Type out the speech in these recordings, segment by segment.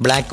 Black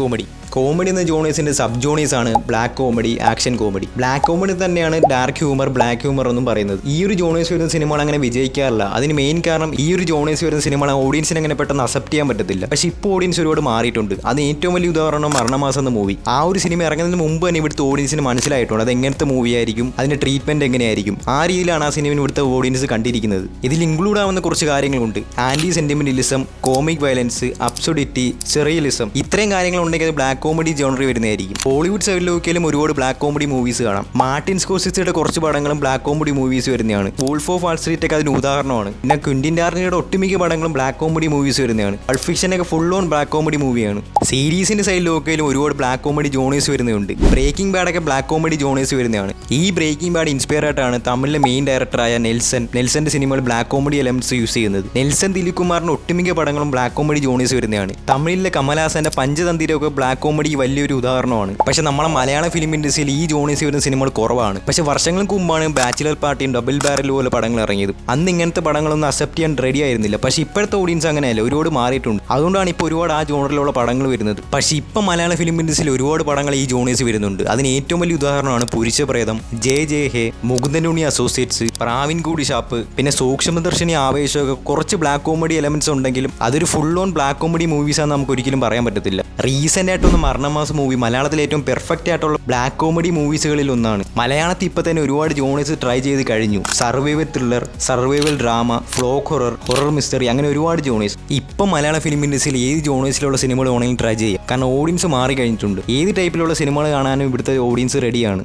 comedy എന്ന ജോണേഴ്സിൻ്റെ sub ജോണേഴ്സാണ് black comedy, action comedy. Black comedy തന്നെയാണ് ഡാർക്ക് ഹ്യൂമർ, ബ്ലാക്ക് ഹ്യൂമർ എന്നും പറയുന്നത്. ഈ ഒരു ജോണേഴ്സ് വരുന്ന സിനിമകൾ അങ്ങനെ വിജയിക്കാറില്ല. അതിന് മെയിൻ കാരണം ഈ ഒരു ജോണേഴ്സ് വരുന്ന സിനിമകൾ ഓഡിയൻസിന് അങ്ങനെ പെട്ടെന്ന് അക്സെപ്റ്റ് ചെയ്യാൻ പറ്റത്തില്ല. പക്ഷേ ഇപ്പോൾ ഓഡിയൻസ് ഒരുപാട് മാറിയിട്ടുണ്ട്. അത് ഏറ്റവും വലിയ ഉദാഹരണം മരണമാസം എന്ന മൂവി. ആ ഒരു സിനിമ ഇറങ്ങുന്നതിന് മുമ്പ് തന്നെ ഇവിടുത്തെ ഓഡിയൻസിന് മനസ്സിലായിട്ടുണ്ട് അത് എങ്ങനത്തെ മൂവി ആയിരിക്കും, അതിൻ്റെ ട്രീറ്റ്മെൻറ്റ് എങ്ങനെയായിരിക്കും. ആ രീതിയിലാണ് ആ സിനിമ ഇവിടുത്തെ ഓഡിയൻസ് കണ്ടിരിക്കുന്നത്. ഇതിൽ ഇൻക്ലൂഡ് ആവുന്ന കുറച്ച് കാര്യങ്ങളുണ്ട്. ആൻറ്റി സെൻറ്റിമെൻ്റലിസം, കോമിക് വയലൻസ്, അബ്സുഡിറ്റി, സെറിയലിസം, ഇത്രയും കാര്യങ്ങളുണ്ടെങ്കിൽ അത് ബ്ലാക്ക് കോമഡി ജോണറി വരുന്നതായിരിക്കും. ഹോളിവുഡ് സൈഡിൽ നോക്കിയാലും ഒരുപാട് ബ്ലാക്ക് കോമഡി മൂവീസ് കാണാം. മാർട്ടിൻ സ്കോർസെസിയുടെ കുറച്ച് പടങ്ങളും ബ്ലാക്ക് കോമഡി മൂവീസ് വരുന്നതാണ്. വോൾഫ് ഓഫ് വാൾ സ്ട്രീറ്റ് ഒക്കെ അതിന് ഉദാഹരണമാണ്. പിന്നെ ക്വിന്റിൻ ടാരന്റിനോയുടെ ഒട്ടുമിക്ക പടങ്ങളും ബ്ലാക്ക് കോമഡി മൂവീസ് വരുന്നതാണ്. പൾപ്പ് ഫിക്ഷൻ ഒക്കെ ഫുൾ ഓൺ ബ്ലാക്ക് കോമഡി മൂവിയാണ്. സീരീസിന്റെ സൈഡിൽ നോക്കിയാലും ഒരുപാട് ബ്ലാക്ക് കോമഡി ജോണേഴ്സ് വരുന്നുണ്ട്. ബ്രേക്കിംഗ് ബാഡ് ഒക്കെ ബ്ലാക്ക് കോമഡി ജോണേഴ്സ് വരുന്നതാണ്. ഈ ബ്രേക്കിംഗ് ബാഡ് ഇൻസ്പയർ ആയിട്ടാണ് തമിഴിലെ മെയിൻ ഡയറക്ടറായ നെൽസന്റെ സിനിമകൾ ബ്ലാക്ക് കോമഡി എലമെന്റ്സ് യൂസ് ചെയ്യുന്നത്. നെൽസൺ ദിലീപ് കുമാറിന്റെ ഒട്ടുമിക്ക പടങ്ങളും ബ്ലാക്ക് കോമഡി ജോണേഴ്സ് വരുന്നതാണ്. തമിഴിലെ കമൽഹാസന്റെ പഞ്ചതന്ത്രമൊക്കെ ബ്ലാക്ക് കോമഡി വലിയൊരു ഉദാഹരണമാണ്. പക്ഷെ നമ്മളെ മലയാള ഫിലിം ഇൻഡസ്ട്രിയിൽ ഈ ജോണേഴ്സ് വരുന്ന സിനിമകൾ കുറവാണ്. പക്ഷെ വർഷങ്ങൾക്ക് മുമ്പാണ് ബാച്ചിലർ പാർട്ടിയും ഡബിൾ ബാരൽ പോലെ പടങ്ങൾ ഇറങ്ങിയത്. അന്ന് ഇങ്ങനത്തെ പടങ്ങളൊന്നും അക്സെപ്റ്റ് ചെയ്യാൻ റെഡി ആയിരുന്നില്ല. പക്ഷെ ഇപ്പോഴത്തെ ഓഡിയൻസ് അങ്ങനെയല്ല, ഒരുപാട് മാറിയിട്ടുണ്ട്. അതുകൊണ്ടാണ് ഇപ്പോൾ ഒരുപാട് ആ ജോണറിലുള്ള പടങ്ങൾ വരുന്നത്. പക്ഷേ ഇപ്പം മലയാള ഫിലിം ഇൻഡസ്ട്രിയിൽ ഒരുപാട് പടങ്ങൾ ഈ ജോണേഴ്സ് വരുന്നുണ്ട്. അതിന് ഏറ്റവും വലിയ ഉദാഹരണമാണ് പുരുഷപ്രേതം, ജെ ഹേ, മുകുന്ദനുണ്ണി അസോസിയേറ്റ്സ്, പ്രാവിൻകൂടി ഷാപ്പ്, പിന്നെ സൂക്ഷ്മദർശിനി ആവേശമൊക്കെ കുറച്ച് ബ്ലാക്ക് കോമഡി എലമെന്റ്സ് ഉണ്ടെങ്കിലും അതൊരു ഫുൾ ഓൺ ബ്ലാക്ക് കോമഡി മൂവീസാണെന്ന് നമുക്ക് ഒരിക്കലും പറയാൻ പറ്റത്തില്ല. റീസെന്റ് ആയിട്ടൊന്ന് മരണമാസം മൂവി മലയാളത്തിലെ ഏറ്റവും പെർഫെക്റ്റ് ആയിട്ടുള്ള ബ്ലാക്ക് കോമഡി മൂവീസുകളിൽ ഒന്നാണ്. മലയാളത്തിൽ ഇപ്പം തന്നെ ഒരുപാട് ജോണേഴ്സ് ട്രൈ ചെയ്ത് കഴിഞ്ഞു. Survival thriller, survival drama, flock horror, horror mystery, അങ്ങനെ ഒരുപാട് ജോണേഴ്സ്. ഇപ്പം മലയാള ഫിലിം ഇൻഡസ്ട്രിയിൽ ഏത് ജോണേഴ്സിലുള്ള സിനിമകൾ വേണമെങ്കിലും ട്രൈ ചെയ്യാം. കാരണം ഓഡിയൻസ് മാറി കഴിഞ്ഞിട്ടുണ്ട്. ഏത് ടൈപ്പിലുള്ള സിനിമകൾ കാണാനും ഇവിടുത്തെ ഓഡിയൻസ് റെഡിയാണ്.